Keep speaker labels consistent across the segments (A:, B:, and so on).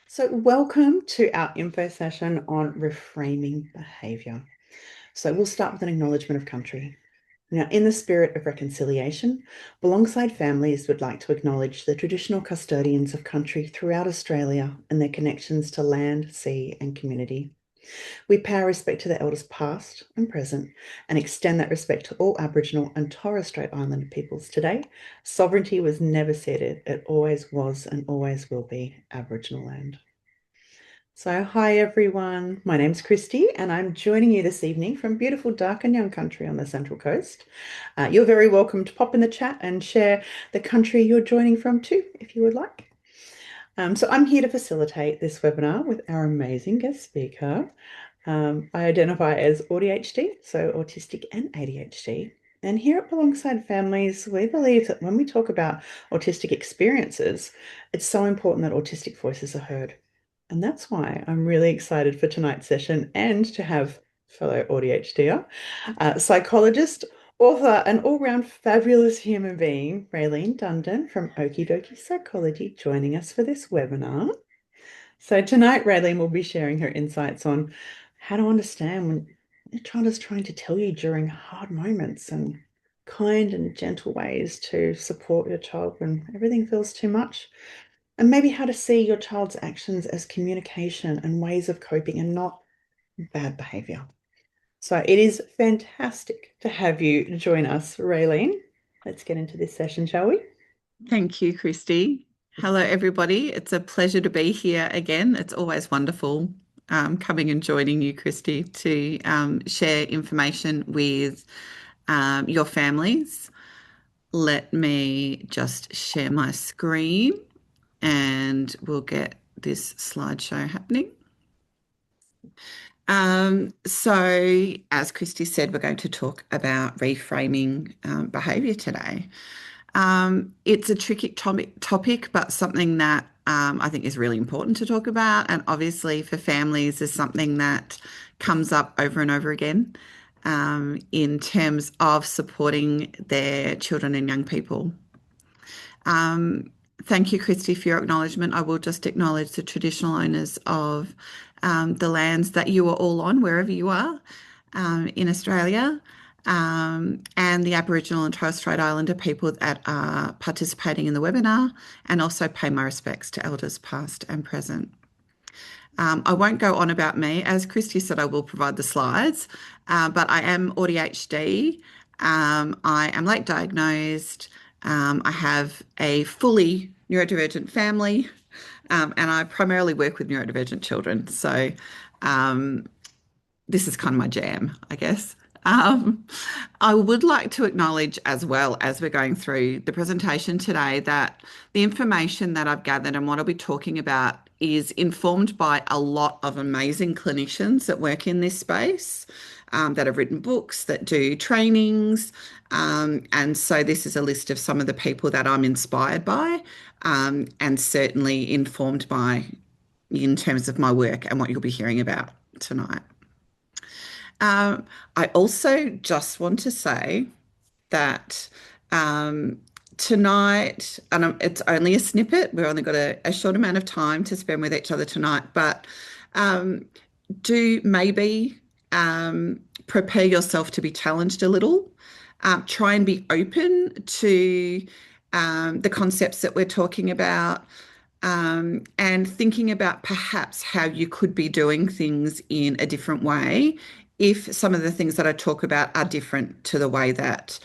A: So, welcome to our info session on reframing behaviour. So, we'll start with an acknowledgement of country. Now, in the spirit of reconciliation, alongside families would like to acknowledge the traditional custodians of country throughout Australia and their connections to land, sea, and community. We pay our respect to the elders past and present and extend that respect to all Aboriginal and Torres Strait Islander peoples today. Sovereignty was never ceded, it always was and always will be Aboriginal land. So, hi everyone. My name's Christy, and I'm joining you this evening from beautiful Darkinjung country on the Central Coast. You're very welcome to pop in the chat and share the country you're joining from too, if you would like. So, I'm here to facilitate this webinar with our amazing guest speaker. I identify as ADHD, so autistic and ADHD. And here at Alongside Families, we believe that when we talk about autistic experiences, it's so important that autistic voices are heard. And that's why I'm really excited for tonight's session and to have fellow ADHDer, psychologist, author, and all-round fabulous human being, Raelene Dundon from Okie Dokie Psychology, joining us for this webinar. So tonight, Raelene will be sharing her insights on how to understand when your child is trying to tell you during hard moments and kind and gentle ways to support your child when everything feels too much. And maybe how to see your child's actions as communication and ways of coping and not bad behavior. So it is fantastic to have you join us, Raelene. Let's get into this session, shall we?
B: Thank you, Christy. Hello, everybody. It's a pleasure to be here again. It's always wonderful coming and joining you, Christy, to share information with your families. Let me just share my screen and we'll get this slideshow happening. So, as Christy said, we're going to talk about reframing behaviour today. It's a tricky topic, but something that I think is really important to talk about. And obviously, for families, is something that comes up over and over again in terms of supporting their children and young people. Thank you, Christy, for your acknowledgement. I will just acknowledge the traditional owners of the lands that you are all on, wherever you are in Australia, and the Aboriginal and Torres Strait Islander people that are participating in the webinar, and also pay my respects to elders past and present. I won't go on about me. As Christy said, I will provide the slides, but I am ADHD. I am late diagnosed. I have a fully neurodivergent family, and I primarily work with neurodivergent children. So this is kind of my jam, I guess. I would like to acknowledge as well as we're going through the presentation today that the information that I've gathered and what I'll be talking about is informed by a lot of amazing clinicians that work in this space, that have written books, that do trainings. And so this is a list of some of the people that I'm inspired by, and certainly informed by in terms of my work and what you'll be hearing about tonight. I also just want to say that tonight, and it's only a snippet, we've only got a short amount of time to spend with each other tonight, but do maybe prepare yourself to be challenged a little. Try and be open to the concepts that we're talking about. And thinking about perhaps how you could be doing things in a different way if some of the things that I talk about are different to the way that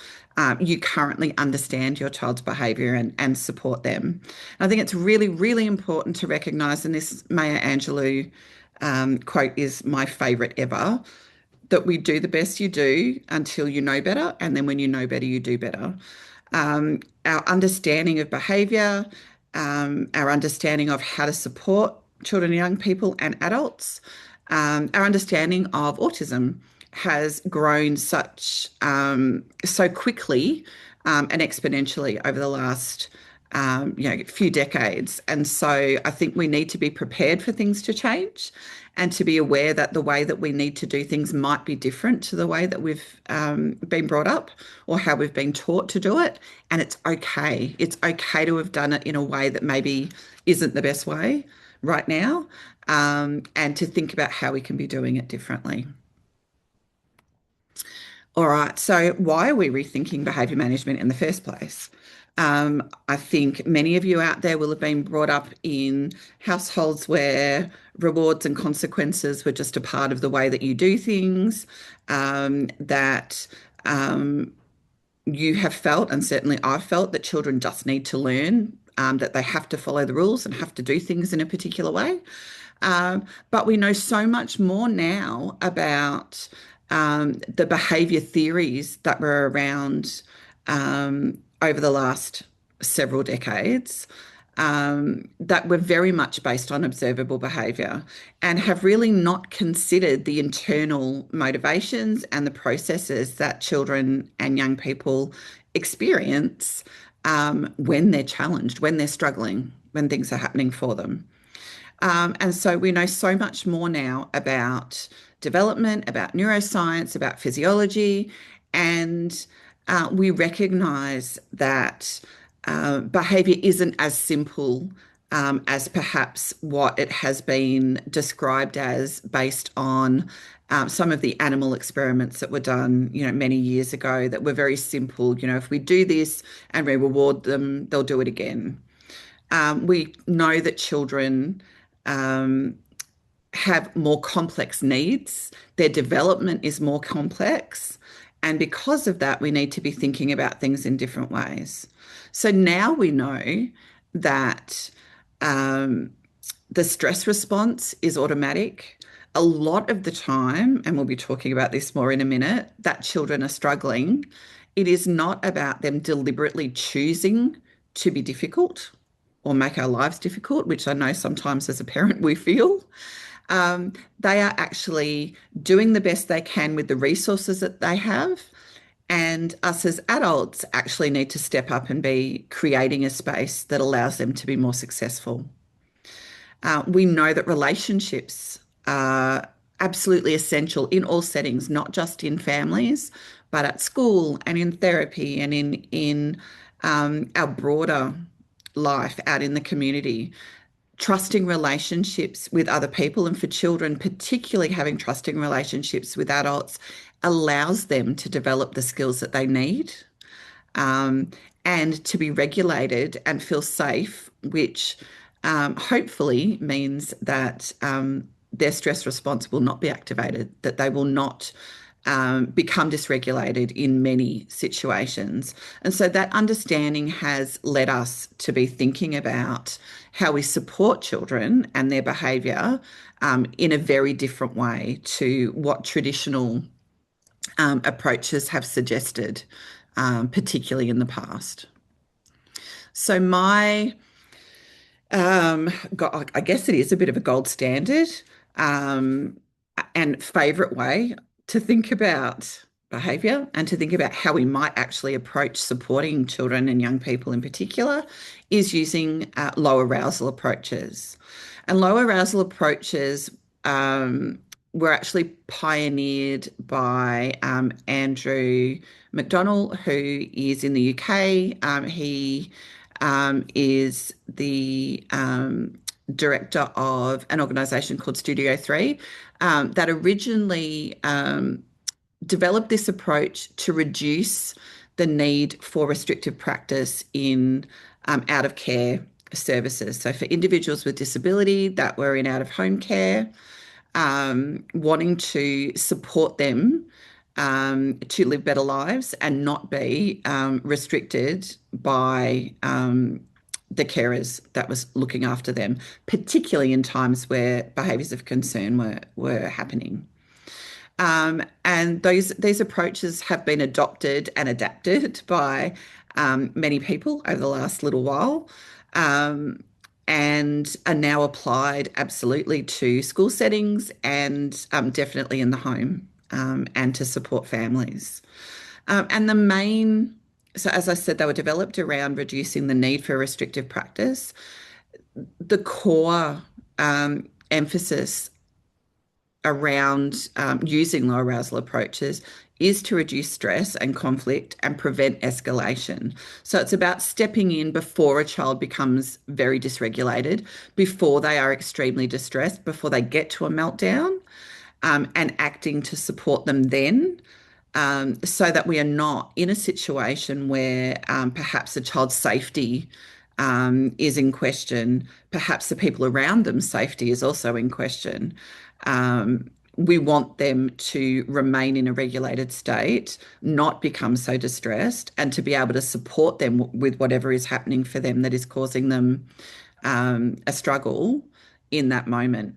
B: you currently understand your child's behaviour and support them. And I think it's really, really important to recognise, and this Maya Angelou quote is my favourite ever, that we do the best you do until you know better, and then when you know better, you do better. Our understanding of behaviour, our understanding of how to support children and young people and adults, our understanding of autism has grown so quickly and exponentially over the last few decades. And so I think we need to be prepared for things to change and to be aware that the way that we need to do things might be different to the way that we've been brought up or how we've been taught to do it. And it's okay. It's okay to have done it in a way that maybe isn't the best way, right now, and to think about how we can be doing it differently. All right, so why are we rethinking behaviour management in the first place? I think many of you out there will have been brought up in households where rewards and consequences were just a part of the way that you do things, that you have felt, and certainly I've felt, that children just need to learn, that they have to follow the rules and have to do things in a particular way. But we know so much more now about the behaviour theories that were around over the last several decades, that were very much based on observable behaviour and have really not considered the internal motivations and the processes that children and young people experience when they're challenged, when they're struggling, when things are happening for them. And so we know so much more now about development, about neuroscience, about physiology, and we recognize that behavior isn't as simple as perhaps what it has been described as, based on some of the animal experiments that were done, many years ago, that were very simple. If we do this and we reward them, they'll do it again. We know that children have more complex needs. Their development is more complex. And because of that, we need to be thinking about things in different ways. So now we know that the stress response is automatic. A lot of the time, and we'll be talking about this more in a minute, that children are struggling. It is not about them deliberately choosing to be difficult or make our lives difficult, which I know sometimes as a parent we feel. They are actually doing the best they can with the resources that they have. And us as adults actually need to step up and be creating a space that allows them to be more successful. We know that relationships are absolutely essential in all settings, not just in families, but at school and in therapy and in our broader life out in the community. Trusting relationships with other people, and for children, particularly having trusting relationships with adults, allows them to develop the skills that they need, and to be regulated and feel safe, which hopefully means that their stress response will not be activated, that they will not become dysregulated in many situations. And so that understanding has led us to be thinking about how we support children and their behaviour in a very different way to what traditional approaches have suggested, particularly in the past. So I guess it is a bit of a gold standard and favourite way to think about behaviour and to think about how we might actually approach supporting children and young people in particular is using low arousal approaches. And low arousal approaches were actually pioneered by Andrew McDonnell, who is in the UK. He is the director of an organisation called Studio 3 that originally developed this approach to reduce the need for restrictive practice in out of care services. So for individuals with disability that were in out of home care, wanting to support them to live better lives and not be restricted by the carers that was looking after them, particularly in times where behaviours of concern were happening. And these approaches have been adopted and adapted by many people over the last little while, and are now applied absolutely to school settings and definitely in the home, and to support families. So as I said, they were developed around reducing the need for restrictive practice. The core emphasis around using low arousal approaches is to reduce stress and conflict and prevent escalation. So it's about stepping in before a child becomes very dysregulated, before they are extremely distressed, before they get to a meltdown, and acting to support them then, so that we are not in a situation where perhaps a child's safety is in question, perhaps the people around them's safety is also in question. We want them to remain in a regulated state, not become so distressed, and to be able to support them with whatever is happening for them that is causing them a struggle in that moment.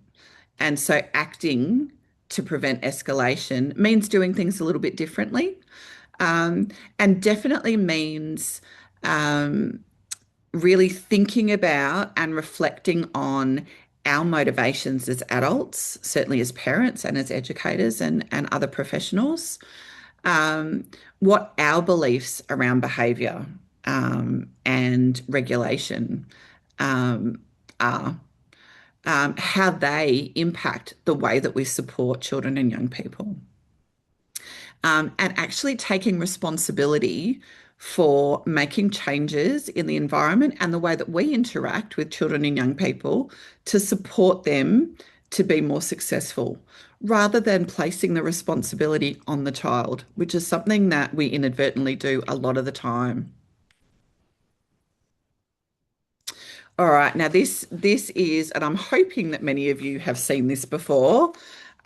B: And so acting to prevent escalation means doing things a little bit differently, um, and definitely means um, really thinking about and reflecting on our motivations as adults, certainly as parents and as educators and other professionals, um, what our beliefs around behaviour and regulation um, are, how they impact the way that we support children and young people, and actually taking responsibility for making changes in the environment and the way that we interact with children and young people to support them to be more successful, rather than placing the responsibility on the child, which is something that we inadvertently do a lot of the time. All right, now this is, and I'm hoping that many of you have seen this before,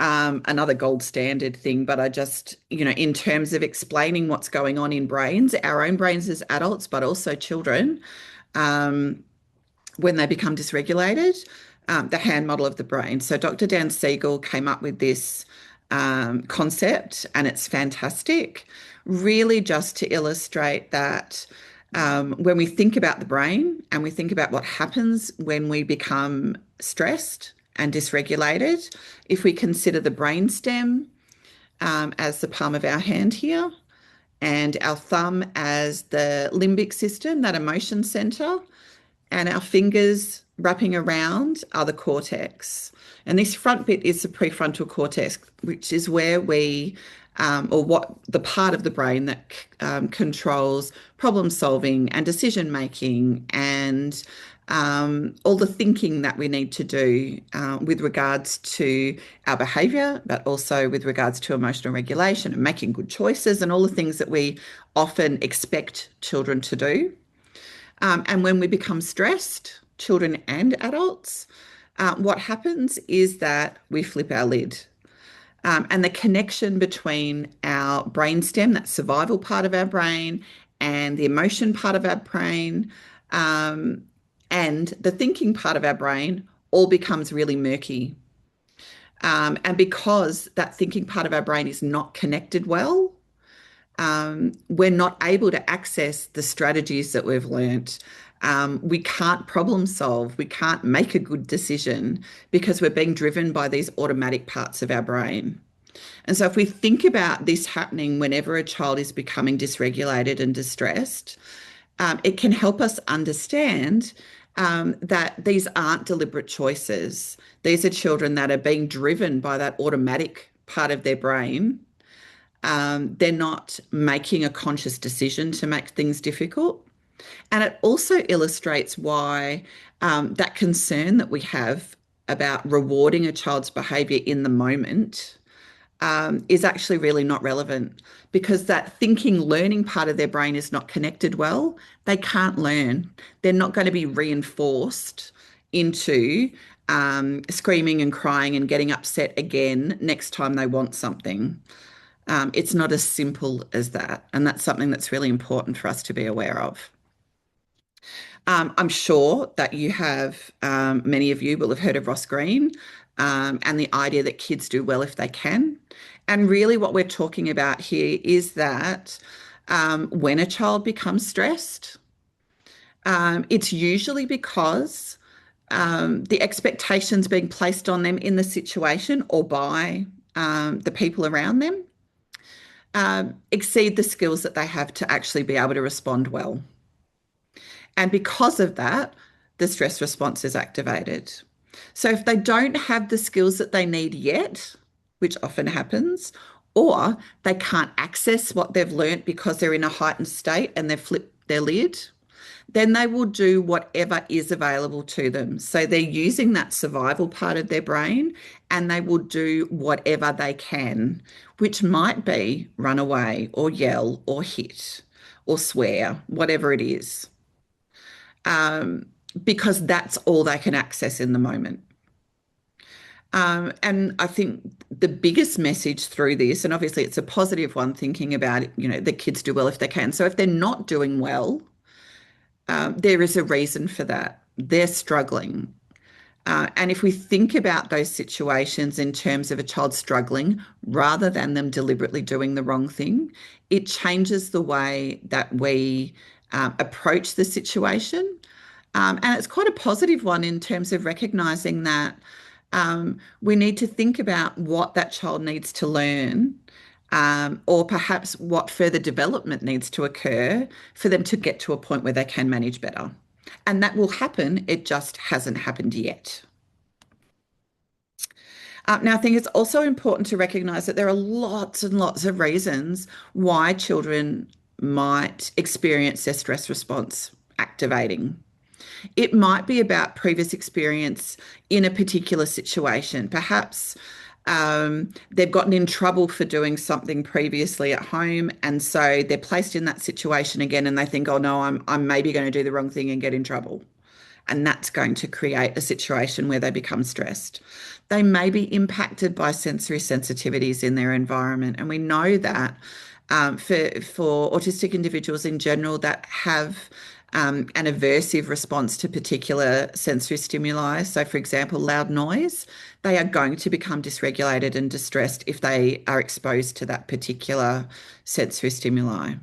B: another gold standard thing, but I just, in terms of explaining what's going on in brains, our own brains as adults, but also children, um, when they become dysregulated, the hand model of the brain. So Dr. Dan Siegel came up with this concept, and it's fantastic, really just to illustrate that when we think about the brain and we think about what happens when we become stressed and dysregulated, if we consider the brain stem as the palm of our hand here, and our thumb as the limbic system, that emotion center, and our fingers wrapping around are the cortex. And this front bit is the prefrontal cortex, which is where or what the part of the brain that controls problem solving and decision making and all the thinking that we need to do with regards to our behaviour, but also with regards to emotional regulation and making good choices and all the things that we often expect children to do. And when we become stressed, children and adults, what happens is that we flip our lid. And the connection between our brainstem, that survival part of our brain, and the emotion part of our brain, and the thinking part of our brain all becomes really murky. And because that thinking part of our brain is not connected well, we're not able to access the strategies that we've learnt. We can't problem solve. We can't make a good decision because we're being driven by these automatic parts of our brain. And so if we think about this happening whenever a child is becoming dysregulated and distressed, it can help us understand that these aren't deliberate choices. These are children that are being driven by that automatic part of their brain. They're not making a conscious decision to make things difficult. And it also illustrates why that concern that we have about rewarding a child's behaviour in the moment is actually really not relevant, because that thinking, learning part of their brain is not connected well. They can't learn. They're not going to be reinforced into screaming and crying and getting upset again next time they want something. It's not as simple as that. And that's something that's really important for us to be aware of. I'm sure that many of you will have heard of Ross Green, and the idea that kids do well if they can. And really, what we're talking about here is that when a child becomes stressed, it's usually because the expectations being placed on them in the situation or by the people around them exceed the skills that they have to actually be able to respond well. And because of that, the stress response is activated. So if they don't have the skills that they need yet, which often happens, or they can't access what they've learnt because they're in a heightened state and they've flipped their lid, then they will do whatever is available to them. So they're using that survival part of their brain and they will do whatever they can, which might be run away or yell or hit or swear, whatever it is, um, because that's all they can access in the moment. And I think the biggest message through this, and obviously it's a positive one, thinking about, the kids do well if they can. So if they're not doing well, there is a reason for that. They're struggling. And if we think about those situations in terms of a child struggling rather than them deliberately doing the wrong thing, it changes the way that we approach the situation. And it's quite a positive one in terms of recognizing that we need to think about what that child needs to learn, or perhaps what further development needs to occur for them to get to a point where they can manage better. And that will happen, it just hasn't happened yet. Now, I think it's also important to recognise that there are lots and lots of reasons why children might experience their stress response activating. It might be about previous experience in a particular situation. Perhaps they've gotten in trouble for doing something previously at home, and so they're placed in that situation again, and they think, "Oh no, I'm maybe going to do the wrong thing and get in trouble," and that's going to create a situation where they become stressed. They may be impacted by sensory sensitivities in their environment, and we know that for autistic individuals in general that have an aversive response to particular sensory stimuli. So, for example, loud noise, they are going to become dysregulated and distressed if they are exposed to that particular sensory stimuli.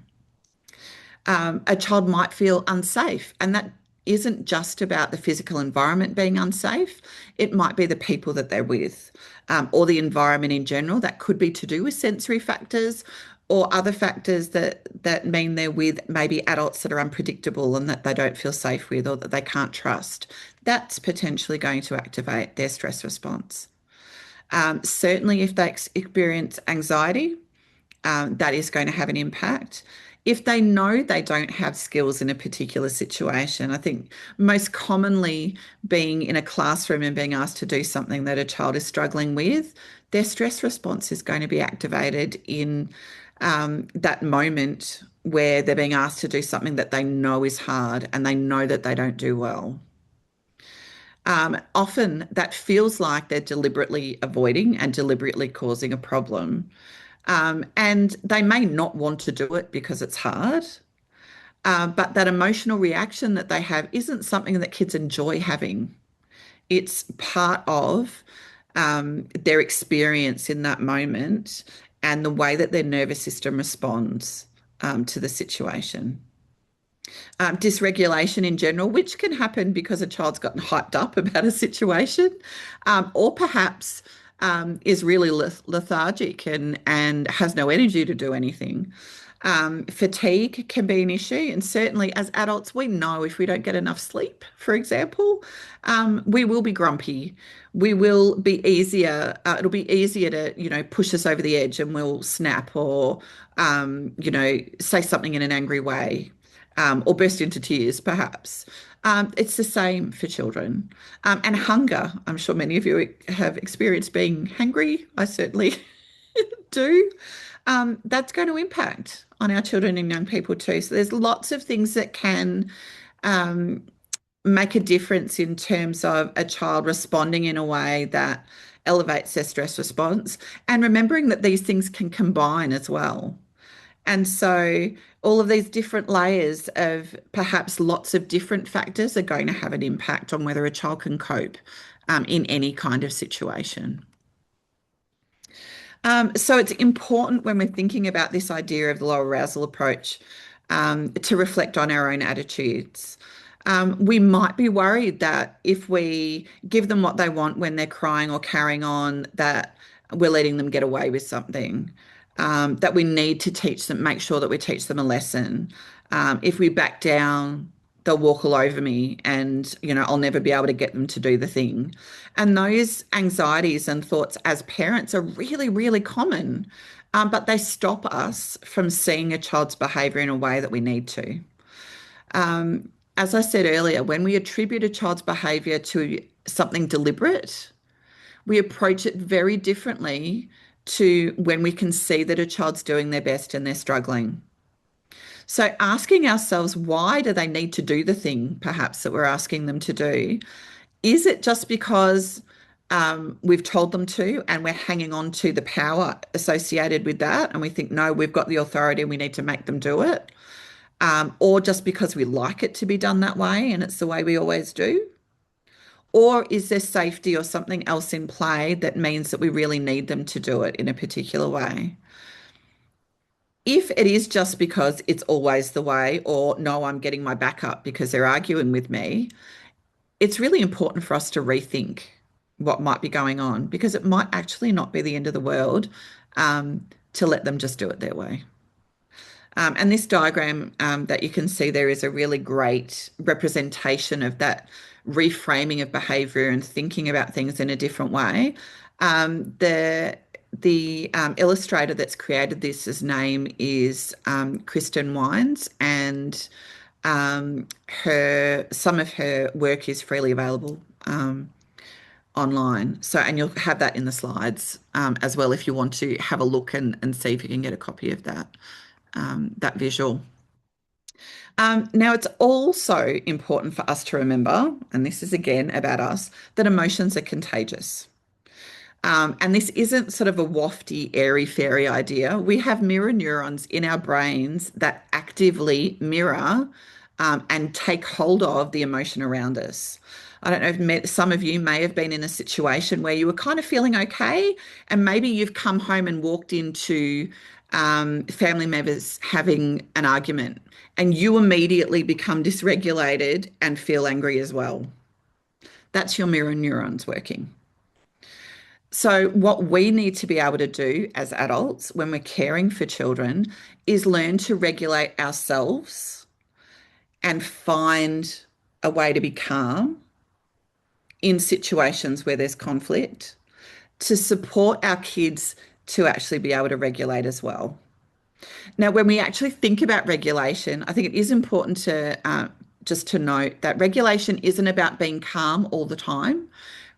B: A child might feel unsafe, and that isn't just about the physical environment being unsafe. It might be the people that they're with, or the environment in general. That could be to do with sensory factors or other factors that mean they're with maybe adults that are unpredictable and that they don't feel safe with or that they can't trust. That's potentially going to activate their stress response. Certainly, if they experience anxiety, that is going to have an impact. If they know they don't have skills in a particular situation, I think most commonly being in a classroom and being asked to do something that a child is struggling with, their stress response is going to be activated in that moment where they're being asked to do something that they know is hard and they know that they don't do well. Often that feels like they're deliberately avoiding and deliberately causing a problem. And they may not want to do it because it's hard, but that emotional reaction that they have isn't something that kids enjoy having. It's part of their experience in that moment and the way that their nervous system responds to the situation. Dysregulation in general, which can happen because a child's gotten hyped up about a situation, or perhaps is really lethargic and has no energy to do anything. Fatigue can be an issue, and certainly as adults, we know if we don't get enough sleep, for example, we will be grumpy. We will be easier. It'll be easier to, push us over the edge, and we'll snap or, say something in an angry way, or burst into tears, perhaps. It's the same for children. And hunger. I'm sure many of you have experienced being hungry. I certainly do. That's going to impact on our children and young people too. So there's lots of things that can make a difference in terms of a child responding in a way that elevates their stress response, and remembering that these things can combine as well. And so all of these different layers of perhaps lots of different factors are going to have an impact on whether a child can cope in any kind of situation. So it's important when we're thinking about this idea of the low arousal approach to reflect on our own attitudes. We might be worried that if we give them what they want when they're crying or carrying on, that we're letting them get away with something, that we need to teach them, make sure that we teach them a lesson. If we back down, they'll walk all over me and, I'll never be able to get them to do the thing. And those anxieties and thoughts as parents are really, really common, but they stop us from seeing a child's behaviour in a way that we need to. As I said earlier, when we attribute a child's behaviour to something deliberate, we approach it very differently to when we can see that a child's doing their best and they're struggling. So asking ourselves, why do they need to do the thing, perhaps, that we're asking them to do? Is it just because we've told them to and we're hanging on to the power associated with that? And we think, no, we've got the authority and we need to make them do it. Or just because we like it to be done that way and it's the way we always do? Or is there safety or something else in play that means that we really need them to do it in a particular way? If it is just because it's always the way, or no, I'm getting my back up because they're arguing with me, it's really important for us to rethink what might be going on, because it might actually not be the end of the world to let them just do it their way. And this diagram that you can see there is a really great representation of that reframing of behaviour and thinking about things in a different way. The illustrator that's created this, his name is Kristen Wines, and some of her work is freely available online. So, and you'll have that in the slides as well if you want to have a look and see if you can get a copy of that visual. Now, it's also important for us to remember, and this is again about us, that emotions are contagious. And this isn't sort of a wafty, airy fairy idea. We have mirror neurons in our brains that actively mirror and take hold of the emotion around us. I don't know if some of you may have been in a situation where you were kind of feeling okay, and maybe you've come home and walked into family members having an argument, and you immediately become dysregulated and feel angry as well. That's your mirror neurons working. So what we need to be able to do as adults when we're caring for children is learn to regulate ourselves and find a way to be calm in situations where there's conflict, to support our kids to actually be able to regulate as well. Now, when we actually think about regulation, I think it is important to just to note that regulation isn't about being calm all the time.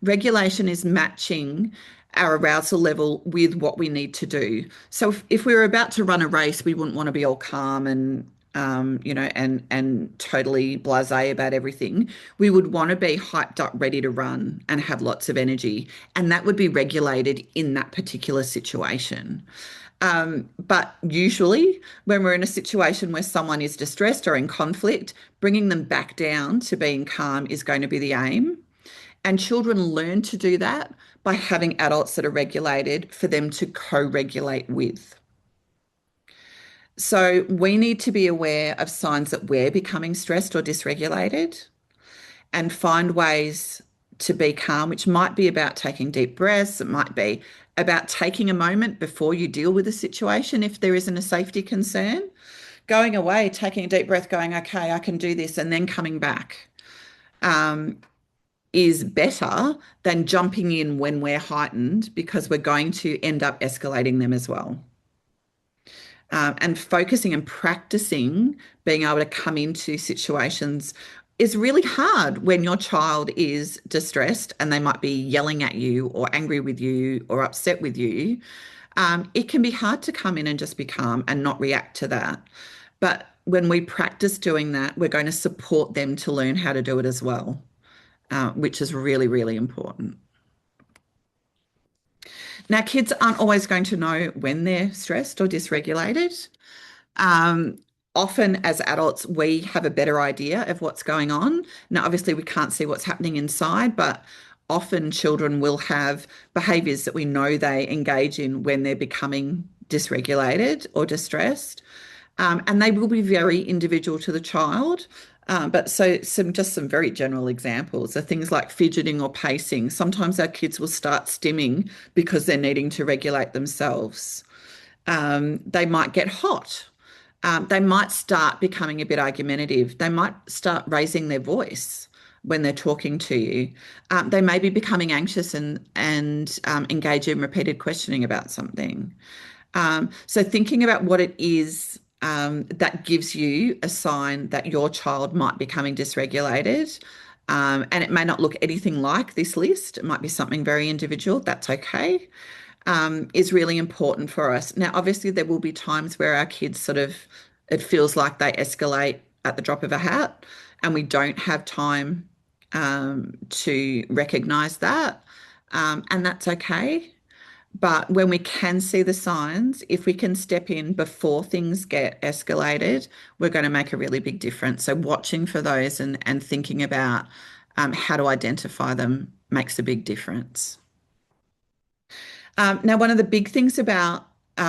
B: Regulation is matching our arousal level with what we need to do. So if we were about to run a race, we wouldn't want to be all calm and and totally blasé about everything. We would want to be hyped up, ready to run and have lots of energy. And that would be regulated in that particular situation. But usually when we're in a situation where someone is distressed or in conflict, bringing them back down to being calm is going to be the aim. And children learn to do that by having adults that are regulated for them to co-regulate with. So we need to be aware of signs that we're becoming stressed or dysregulated and find ways to be calm, which might be about taking deep breaths. It might be about taking a moment before you deal with a situation if there isn't a safety concern. Going away, taking a deep breath, going, okay, I can do this, and then coming back is better than jumping in when we're heightened, because we're going to end up escalating them as well. And focusing and practicing being able to come into situations is really hard when your child is distressed and they might be yelling at you or angry with you or upset with you. It can be hard to come in and just be calm and not react to that. But when we practice doing that, we're going to support them to learn how to do it as well, which is really, really important. Now, kids aren't always going to know when they're stressed or dysregulated. Often as adults, we have a better idea of what's going on. Now, obviously, we can't see what's happening inside, but often children will have behaviours that we know they engage in when they're becoming dysregulated or distressed. And they will be very individual to the child. But so some very general examples are things like fidgeting or pacing. Sometimes our kids will start stimming because they're needing to regulate themselves. They might get hot. They might start becoming a bit argumentative. They might start raising their voice when they're talking to you. They may be becoming anxious and engage in repeated questioning about something. So thinking about what it is that gives you a sign that your child might be becoming dysregulated. And it may not look anything like this list. It might be something very individual. That's okay. Is really important for us. Now, obviously, there will be times where our kids it feels like they escalate at the drop of a hat, and we don't have time to recognize that. And that's okay. But when we can see the signs, if we can step in before things get escalated, we're going to make a really big difference. So watching for those and thinking about how to identify them makes a big difference. Now, one of the big things about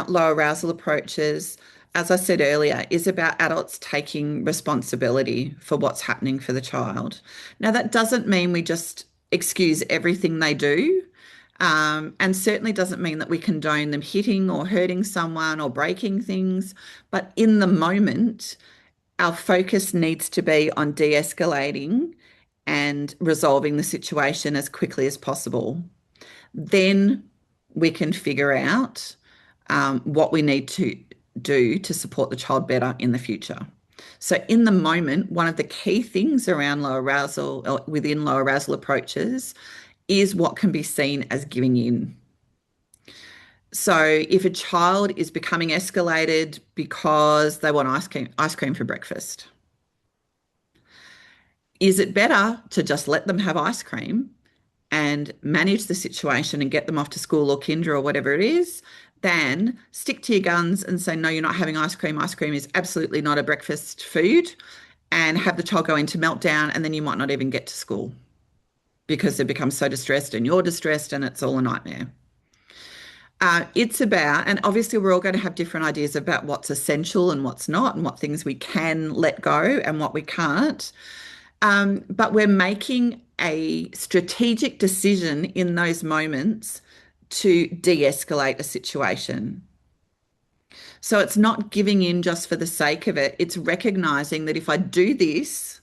B: low arousal approaches, as I said earlier, is about adults taking responsibility for what's happening for the child. Now, that doesn't mean we just excuse everything they do, and certainly doesn't mean that we condone them hitting or hurting someone or breaking things. But in the moment, our focus needs to be on de escalating and resolving the situation as quickly as possible. Then we can figure out what we need to do to support the child better in the future. So, in the moment, one of the key things around low arousal, or within low arousal approaches, is what can be seen as giving in. So, if a child is becoming escalated because they want ice cream for breakfast, is it better to just let them have ice cream and manage the situation and get them off to school or kinder or whatever it is, than stick to your guns and say, no, you're not having ice cream. Ice cream is absolutely not a breakfast food, and have the child go into meltdown, and then you might not even get to school because they become so distressed and you're distressed and it's all a nightmare. It's about, and obviously we're all going to have different ideas about what's essential and what's not, and what things we can let go and what we can't. But we're making a strategic decision in those moments to de-escalate a situation. So it's not giving in just for the sake of it. It's recognizing that if I do this,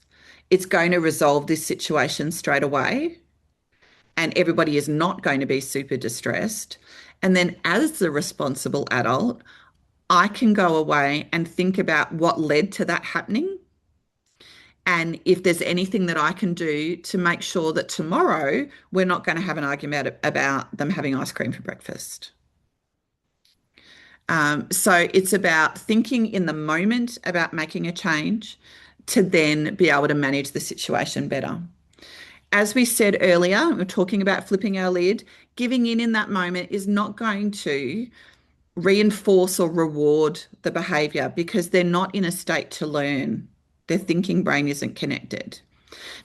B: it's going to resolve this situation straight away, and everybody is not going to be super distressed. And then as the responsible adult, I can go away and think about what led to that happening, and if there's anything that I can do to make sure that tomorrow we're not going to have an argument about them having ice cream for breakfast. So it's about thinking in the moment about making a change to then be able to manage the situation better. As we said earlier, we're talking about flipping our lid. Giving in that moment is not going to reinforce or reward the behaviour, because they're not in a state to learn. Their thinking brain isn't connected.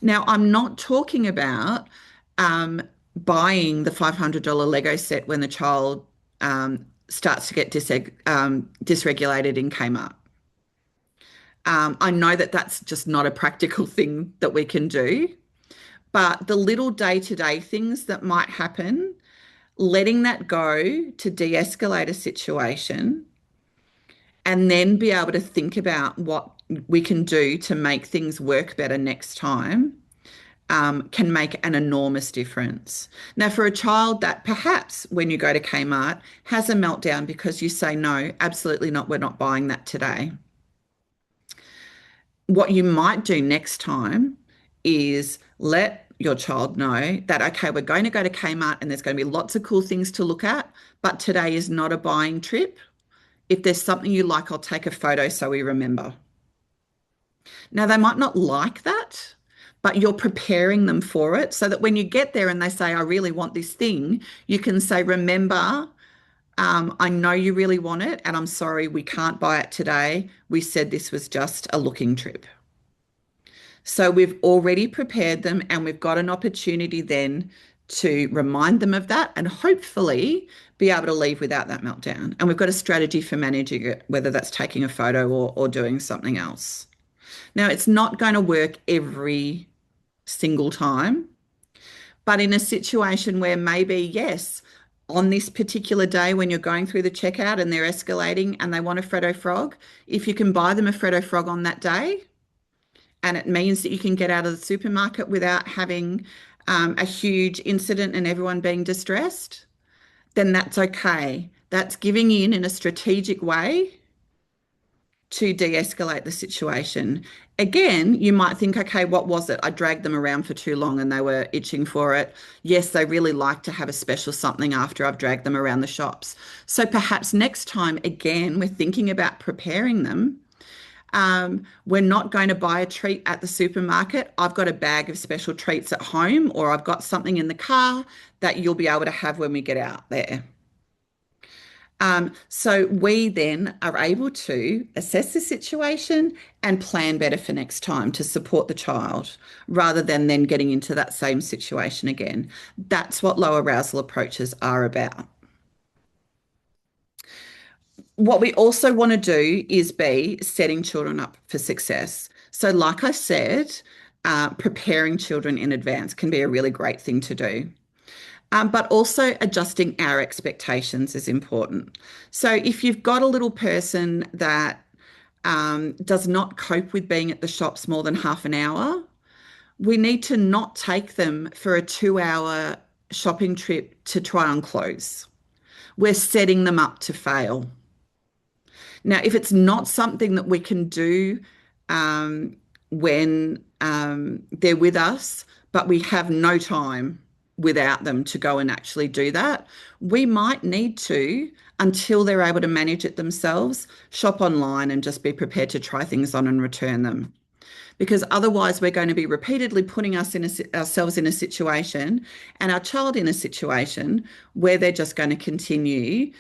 B: Now, I'm not talking about buying the $500 Lego set when the child starts to get dysregulated in Kmart. I know that that's just not a practical thing that we can do, but the little day-to-day things that might happen, letting that go to de-escalate a situation, and then be able to think about what we can do to make things work better next time, can make an enormous difference. Now, for a child that perhaps when you go to Kmart has a meltdown because you say, no, absolutely not, we're not buying that today. What you might do next time is let your child know that, okay, we're going to go to Kmart and there's going to be lots of cool things to look at, but today is not a buying trip. If there's something you like, I'll take a photo so we remember. Now, they might not like that, but you're preparing them for it so that when you get there and they say, I really want this thing, you can say, remember, I know you really want it, and I'm sorry, we can't buy it today. We said this was just a looking trip. So we've already prepared them, and we've got an opportunity then to remind them of that and hopefully be able to leave without that meltdown. And we've got a strategy for managing it, whether that's taking a photo or doing something else. Now, it's not going to work every single time, but in a situation where maybe, yes, on this particular day when you're going through the checkout and they're escalating and they want a Freddo Frog, if you can buy them a Freddo Frog on that day, and it means that you can get out of the supermarket without having a huge incident and everyone being distressed, then that's okay. That's giving in a strategic way to de-escalate the situation. Again, you might think, okay, what was it? I dragged them around for too long and they were itching for it. Yes, they really like to have a special something after I've dragged them around the shops. So perhaps next time, again, we're thinking about preparing them. We're not going to buy a treat at the supermarket. I've got a bag of special treats at home, or I've got something in the car that you'll be able to have when we get out there. So we then are able to assess the situation and plan better for next time to support the child rather than then getting into that same situation again. That's what low arousal approaches are about. What we also want to do is be setting children up for success. So, like I said, preparing children in advance can be a really great thing to do. But also adjusting our expectations is important. So if you've got a little person that does not cope with being at the shops more than half an hour, we need to not take them for a 2-hour shopping trip to try on clothes. We're setting them up to fail. Now, if it's not something that we can do when they're with us, but we have no time without them to go and actually do that, we might need to, until they're able to manage it themselves, shop online and just be prepared to try things on and return them. Because otherwise we're going to be repeatedly putting ourselves in a situation and our child in a situation where they're just going to continue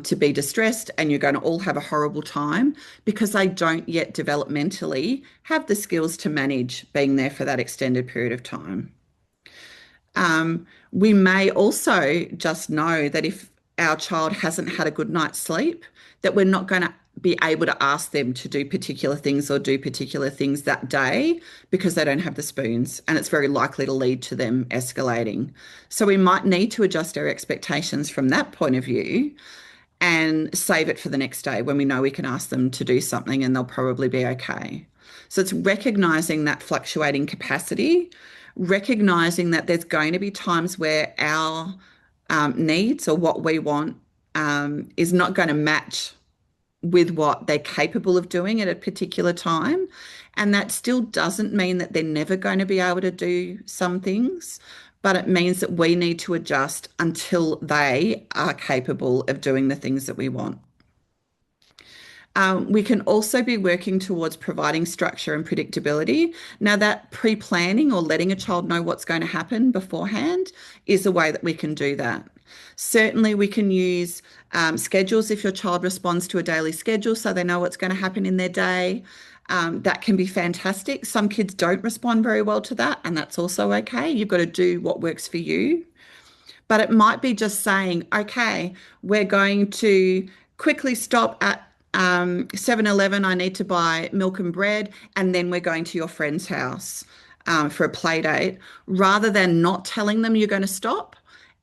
B: to be distressed, and you're going to all have a horrible time because they don't yet developmentally have the skills to manage being there for that extended period of time. We may also just know that if our child hasn't had a good night's sleep, that we're not going to be able to ask them to do particular things or do particular things that day because they don't have the spoons, and it's very likely to lead to them escalating. So we might need to adjust our expectations from that point of view and save it for the next day when we know we can ask them to do something and they'll probably be okay. So it's recognizing that fluctuating capacity, recognizing that there's going to be times where our needs or what we want is not going to match with what they're capable of doing at a particular time. And that still doesn't mean that they're never going to be able to do some things, but it means that we need to adjust until they are capable of doing the things that we want. We can also be working towards providing structure and predictability. Now, that pre-planning or letting a child know what's going to happen beforehand is a way that we can do that. Certainly, we can use schedules if your child responds to a daily schedule so they know what's going to happen in their day. That can be fantastic. Some kids don't respond very well to that, and that's also okay. You've got to do what works for you. But it might be just saying, okay, we're going to quickly stop at 7-Eleven, I need to buy milk and bread, and then we're going to your friend's house for a play date, rather than not telling them you're going to stop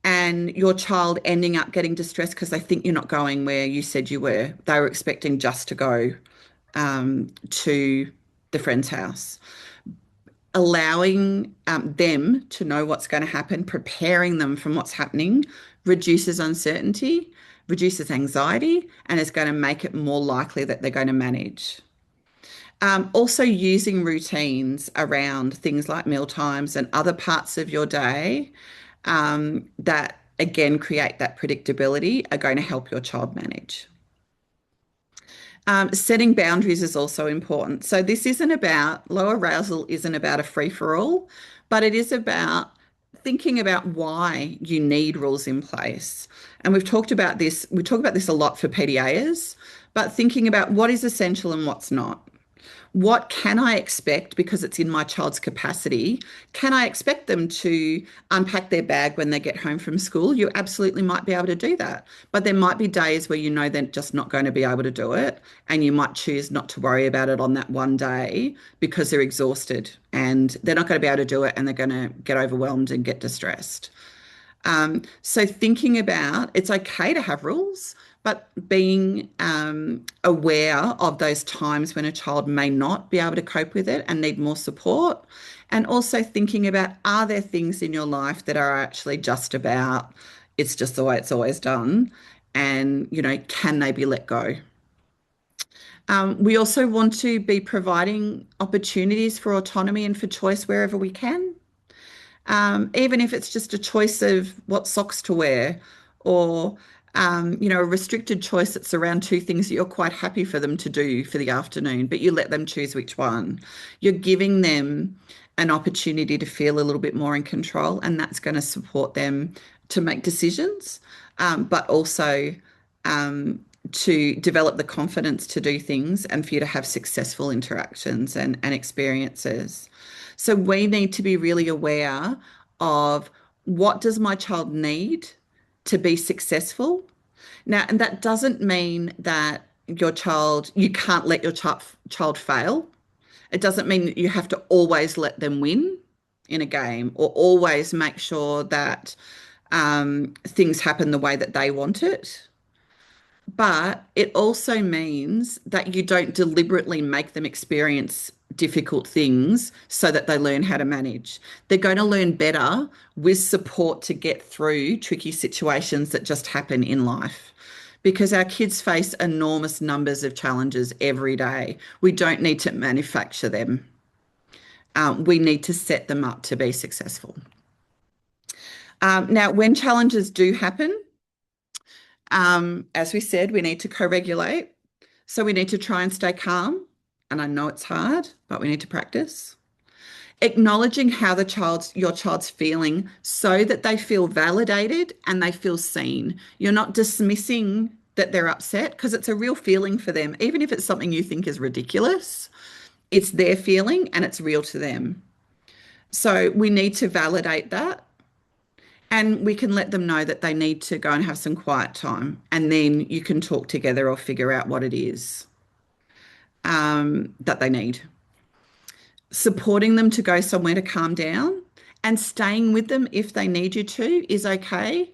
B: and your child ending up getting distressed because they think you're not going where you said you were. They were expecting just to go to the friend's house. Allowing them to know what's going to happen, preparing them from what's happening, reduces uncertainty, reduces anxiety, and is going to make it more likely that they're going to manage. Also using routines around things like meal times and other parts of your day that, again, create that predictability are going to help your child manage. Setting boundaries is also important. So this isn't about, low arousal isn't about a free-for-all, but it is about thinking about why you need rules in place. And we've talked about this, we talk about this a lot for PDAs, but thinking about what is essential and what's not. What can I expect because it's in my child's capacity? Can I expect them to unpack their bag when they get home from school? You absolutely might be able to do that. But there might be days where you know they're just not going to be able to do it, and you might choose not to worry about it on that one day because they're exhausted and they're not going to be able to do it and they're going to get overwhelmed and get distressed. So thinking about it's okay to have rules, but being aware of those times when a child may not be able to cope with it and need more support. And also thinking about, are there things in your life that are actually just about, it's just the way it's always done? And, can they be let go? We also want to be providing opportunities for autonomy and for choice wherever we can. Even if it's just a choice of what socks to wear or, a restricted choice that's around two things that you're quite happy for them to do for the afternoon, but you let them choose which one. You're giving them an opportunity to feel a little bit more in control, and that's going to support them to make decisions, but also to develop the confidence to do things and for you to have successful interactions and experiences. So we need to be really aware of what does my child need to be successful. Now, and that doesn't mean that you can't let your child fail. It doesn't mean that you have to always let them win in a game or always make sure that things happen the way that they want it. But it also means that you don't deliberately make them experience difficult things so that they learn how to manage. They're going to learn better with support to get through tricky situations that just happen in life. Because our kids face enormous numbers of challenges every day. We don't need to manufacture them. We need to set them up to be successful. Now, when challenges do happen, as we said, we need to co-regulate. So we need to try and stay calm. And I know it's hard, but we need to practice. Acknowledging how your child's feeling so that they feel validated and they feel seen. You're not dismissing that they're upset because it's a real feeling for them. Even if it's something you think is ridiculous, it's their feeling and it's real to them. So we need to validate that. And we can let them know that they need to go and have some quiet time. And then you can talk together or figure out what it is that they need. Supporting them to go somewhere to calm down and staying with them if they need you to is okay.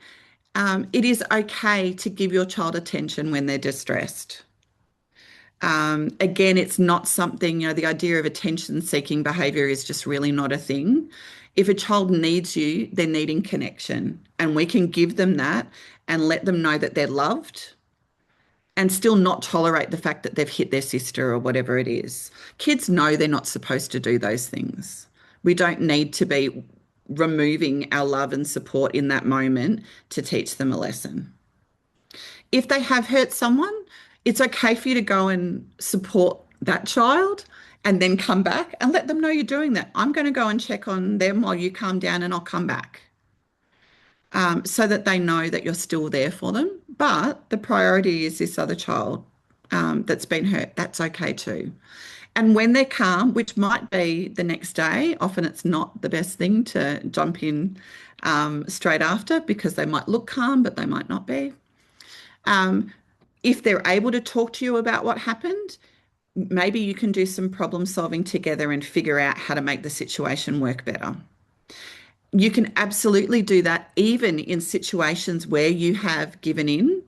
B: It is okay to give your child attention when they're distressed. Again, it's not something, the idea of attention-seeking behaviour is just really not a thing. If a child needs you, they're needing connection, and we can give them that and let them know that they're loved and still not tolerate the fact that they've hit their sister or whatever it is. Kids know they're not supposed to do those things. We don't need to be removing our love and support in that moment to teach them a lesson. If they have hurt someone, it's okay for you to go and support that child and then come back and let them know you're doing that. I'm going to go and check on them while you calm down and I'll come back. So that they know that you're still there for them. But the priority is this other child that's been hurt. That's okay too. And when they're calm, which might be the next day, often it's not the best thing to jump in straight after because they might look calm, but they might not be. If they're able to talk to you about what happened, maybe you can do some problem solving together and figure out how to make the situation work better. You can absolutely do that even in situations where you have given in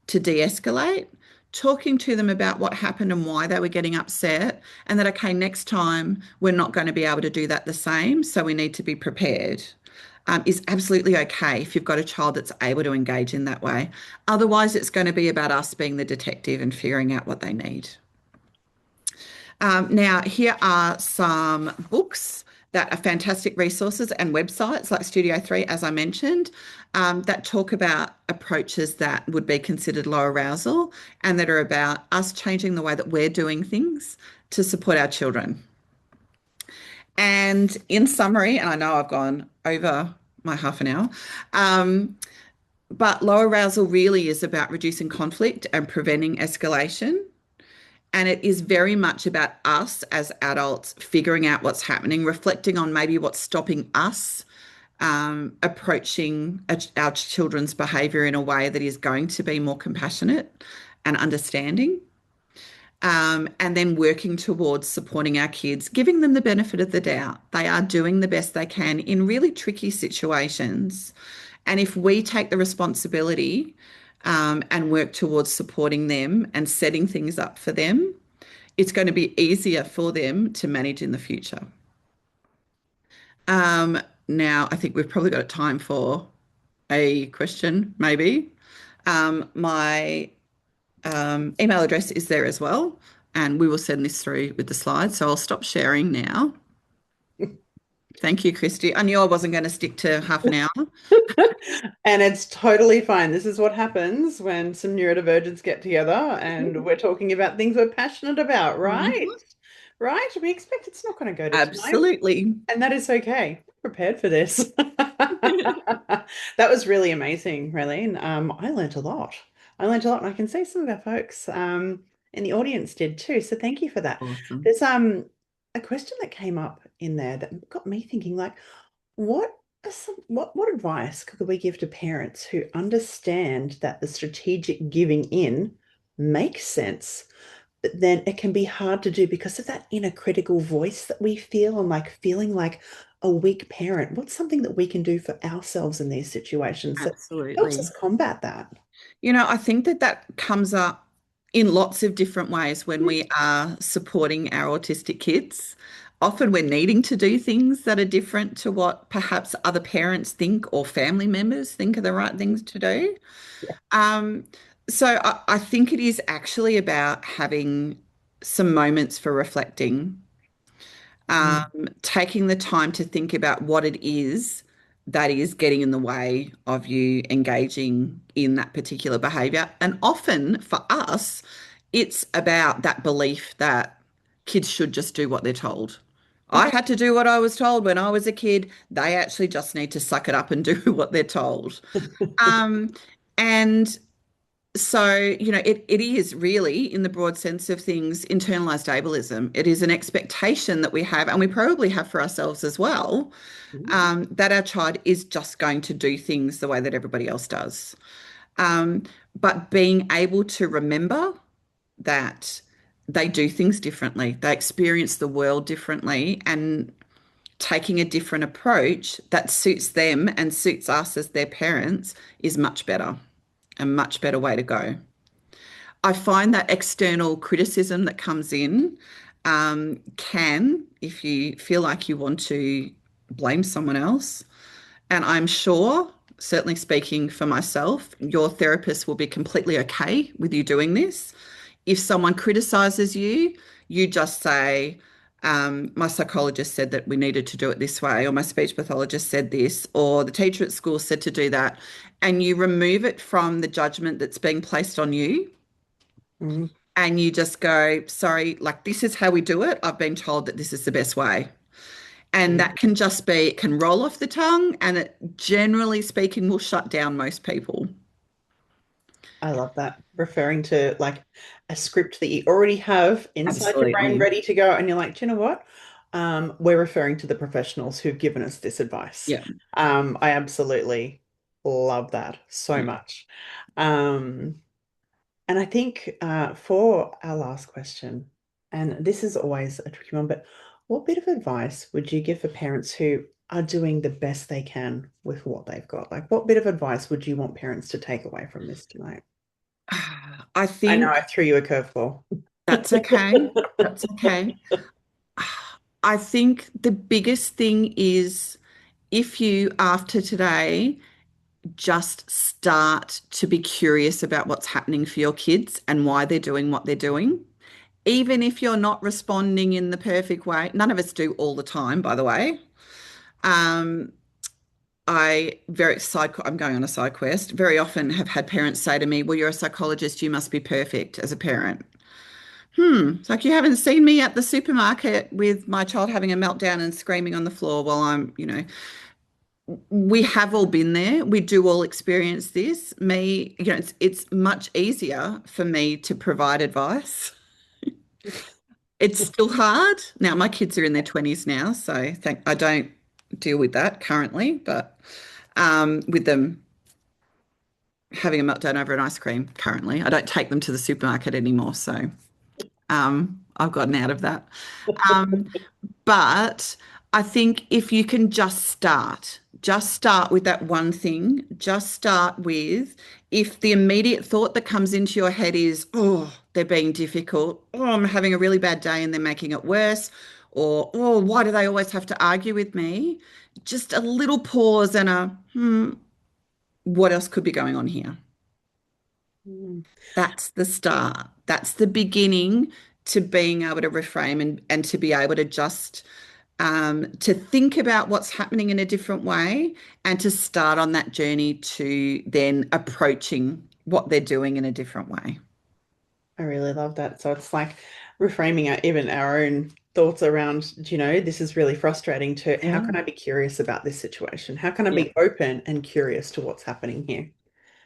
B: to de-escalate, talking to them about what happened and why they were getting upset, and that, okay, next time we're not going to be able to do that the same, so we need to be prepared. Is absolutely okay if you've got a child that's able to engage in that way. Otherwise, it's going to be about us being the detective and figuring out what they need. Now, here are some books that are fantastic resources and websites like Studio 3, as I mentioned, that talk about approaches that would be considered low arousal and that are about us changing the way that we're doing things to support our children. And in summary, and I know I've gone over my half an hour, but low arousal really is about reducing conflict and preventing escalation. And it is very much about us as adults figuring out what's happening, reflecting on maybe what's stopping us approaching our children's behaviour in a way that is going to be more compassionate and understanding. And then working towards supporting our kids, giving them the benefit of the doubt. They are doing the best they can in really tricky situations. And if we take the responsibility and work towards supporting them and setting things up for them, it's going to be easier for them to manage in the future. Now, I think we've probably got time for a question, maybe. My email address is there as well, and we will send this through with the slides. So I'll stop sharing now. Thank you, Christy. I knew I wasn't going to stick to half an hour.
A: And it's totally fine. This is what happens when some neurodivergents get together and we're talking about things we're passionate about, right?
B: Mhm.
A: Right? We expect it's not going to go to time,
B: Absolutely.
A: and that is okay. We're prepared for this. That was really amazing, Raelene. I learned a lot. I learned a lot, and I can see some of our folks in the audience did too. So thank you for that.
B: Awesome.
A: There's a question that came up in there that got me thinking, like, what what advice could we give to parents who understand that the strategic giving in makes sense, but then it can be hard to do because of that inner critical voice that we feel and like feeling like a weak parent? What's something that we can do for ourselves in these situations that helps us
B: Absolutely.
A: combat that?
B: I think that that comes up in lots of different ways when we are supporting our autistic kids. Often we're needing to do things that are different to what perhaps other parents think or family members think are the right things to do.
A: Yeah.
B: Um, so I think it is actually about having some moments for reflecting,
A: Mm.
B: taking the time to think about what it is that is getting in the way of you engaging in that particular behavior. And often for us, it's about that belief that kids should just do what they're told. I had to do what I was told when I was a kid. They actually just need to suck it up and do what they're told. Um, and it is really, in the broad sense of things, internalized ableism. It is an expectation that we have, and we probably have for ourselves as well,
A: Mm.
B: that our child is just going to do things the way that everybody else does. Um, but being able to remember that they do things differently, they experience the world differently, and taking a different approach that suits them and suits us as their parents is much better, a much better way to go. I find that external criticism that comes in can, if you feel like you want to blame someone else, and I'm sure, certainly speaking for myself, your therapist will be completely okay with you doing this. If someone criticizes you, you just say, my psychologist said that we needed to do it this way, or my speech pathologist said this, or the teacher at school said to do that. And you remove it from the judgment that's being placed on you,
A: Mm.
B: and you just go, sorry, like this is how we do it. I've been told that this is the best way. And
A: Mm.
B: that can just be, it can roll off the tongue, and it generally speaking will shut down most people.
A: I love that. Referring to like a script that you already have inside your brain
B: Absolutely.
A: ready to go, and you're like, do you know what? We're referring to the professionals who've given us this advice.
B: Yeah.
A: I absolutely love that so
B: Yeah.
A: much. Um, and I think for our last question, and this is always a tricky one, but what bit of advice would you give for parents who are doing the best they can with what they've got? Like, what bit of advice would you want parents to take away from this tonight?
B: I
A: I know
B: think
A: I threw you a curveball.
B: that's okay. That's okay. I think the biggest thing is if you, after today, just start to be curious about what's happening for your kids and why they're doing what they're doing. Even if you're not responding in the perfect way, none of us do all the time, by the way. Um, I'm going on a side quest. Very often have had parents say to me, well, you're a psychologist, you must be perfect as a parent. It's like you haven't seen me at the supermarket with my child having a meltdown and screaming on the floor while we have all been there. We do all experience this. It's much easier for me to provide advice. It's still hard. Now, my kids are in their 20s now, so I don't deal with that currently, but with them having a meltdown over an ice cream currently, I don't take them to the supermarket anymore, so I've gotten out of that. Um, but I think if you can just start, just start with that one thing. Just start with if the immediate thought that comes into your head is, oh, they're being difficult. Oh, I'm having a really bad day and they're making it worse. Or, oh, why do they always have to argue with me? Just a little pause and what else could be going on here?
A: Mm.
B: That's the start. That's the beginning to being able to reframe and to be able to just to think about what's happening in a different way and to start on that journey to then approaching what they're doing in a different way.
A: I really love that. So it's like reframing even our own thoughts around, this is really frustrating to how can
B: Yeah.
A: I be curious about this situation? How can I
B: Yeah.
A: be open and curious to what's happening here?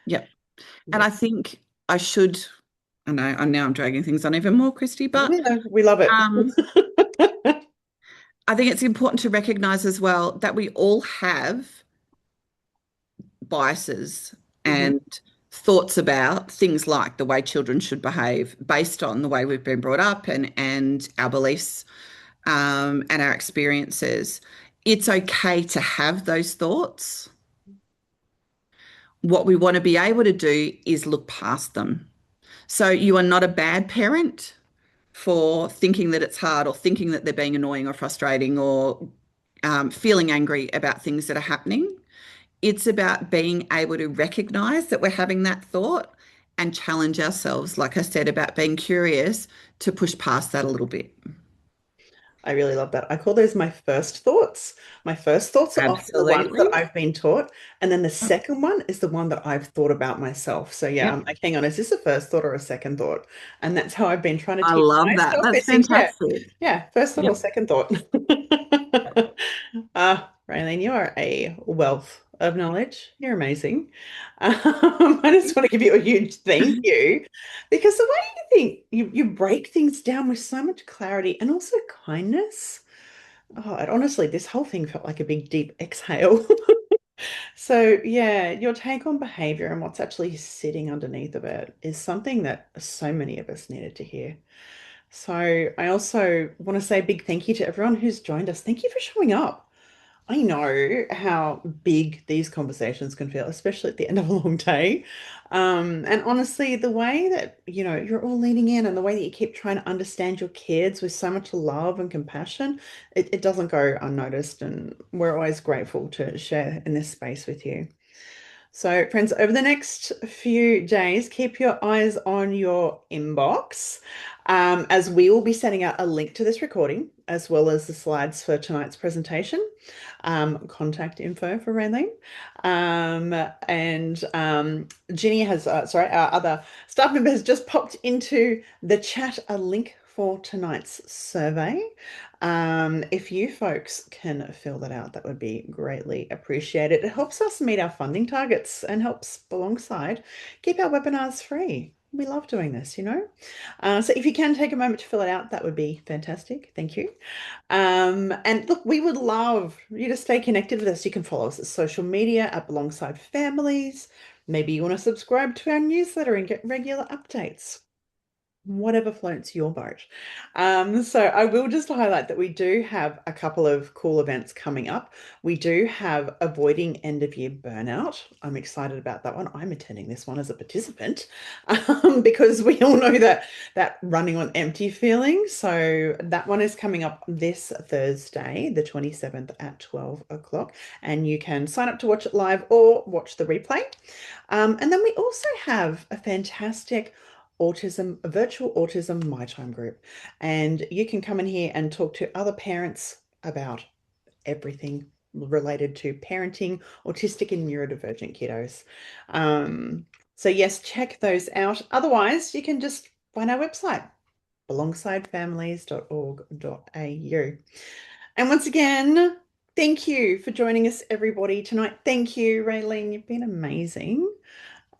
B: Yeah. And
A: Yeah.
B: I think I should, I know, I now I'm dragging things on even more, Christy, but
A: We love it.
B: um, I think it's important to recognize as well that we all have biases
A: Mhm.
B: and thoughts about things like the way children should behave based on the way we've been brought up and our beliefs and our experiences. It's okay to have those thoughts. What we want to be able to do is look past them. So you are not a bad parent for thinking that it's hard or thinking that they're being annoying or frustrating or feeling angry about things that are happening. It's about being able to recognize that we're having that thought and challenge ourselves, like I said, about being curious to push past that a little bit.
A: I really love that. I call those my first thoughts. My first thoughts are often the ones that
B: Absolutely.
A: I've been taught. And then the second one is the one that I've thought about myself. So yeah, I'm
B: Yep.
A: like, hang on, is this a first thought or a second thought? And that's how I've been trying to
B: I
A: teach
B: love that.
A: myself.
B: That's
A: It's like, yeah,
B: fantastic.
A: yeah, first thought or
B: Yep.
A: second thought. Raelene, you are a wealth of knowledge. You're amazing. I just want to give you a huge thank you because the way you think, you break things down with so much clarity and also kindness. Oh, and honestly, this whole thing felt like a big deep exhale. So, yeah, your take on behavior and what's actually sitting underneath of it is something that so many of us needed to hear. So, I also want to say a big thank you to everyone who's joined us. Thank you for showing up. I know how big these conversations can feel, especially at the end of a long day. And honestly, the way that, you're all leaning in and the way that you keep trying to understand your kids with so much love and compassion, it doesn't go unnoticed. And we're always grateful to share in this space with you. So, friends, over the next few days, keep your eyes on your inbox as we will be sending out a link to this recording as well as the slides for tonight's presentation, contact info for Raelene. And Ginny has, sorry, our other staff member has just popped into the chat a link for tonight's survey. If you folks can fill that out, that would be greatly appreciated. It helps us meet our funding targets and helps alongside keep our webinars free. We love doing this, So if you can take a moment to fill it out, that would be fantastic. Thank you. And look, we would love you to stay connected with us. You can follow us at social media up alongside families. Maybe you want to subscribe to our newsletter and get regular updates, whatever floats your boat. So I will just highlight that we do have a couple of cool events coming up. We do have Avoiding End of Year Burnout. I'm excited about that one. I'm attending this one as a participant because we all know that running on empty feeling. So that one is coming up this Thursday, the 27th at 12 o'clock. And you can sign up to watch it live or watch the replay. And then we also have a fantastic a virtual autism my time group, and you can come in here and talk to other parents about everything related to parenting autistic and neurodivergent kiddos. So yes, check those out. Otherwise, you can just find our website alongsidefamilies.org.au. And once again, thank you for joining us, everybody, tonight. Thank you, Raelene. You've been amazing.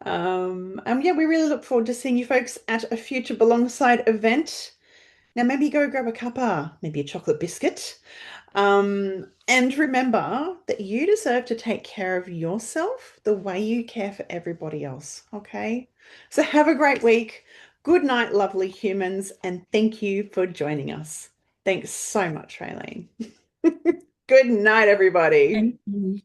A: Yeah, we really look forward to seeing you folks at a future Belongside event. Now, maybe go grab a cuppa, maybe a chocolate biscuit. And remember that you deserve to take care of yourself the way you care for everybody else. Okay? So have a great week. Good night, lovely humans, and thank you for joining us. Thanks so much, Raelene. Good night, everybody.
B: Thank you.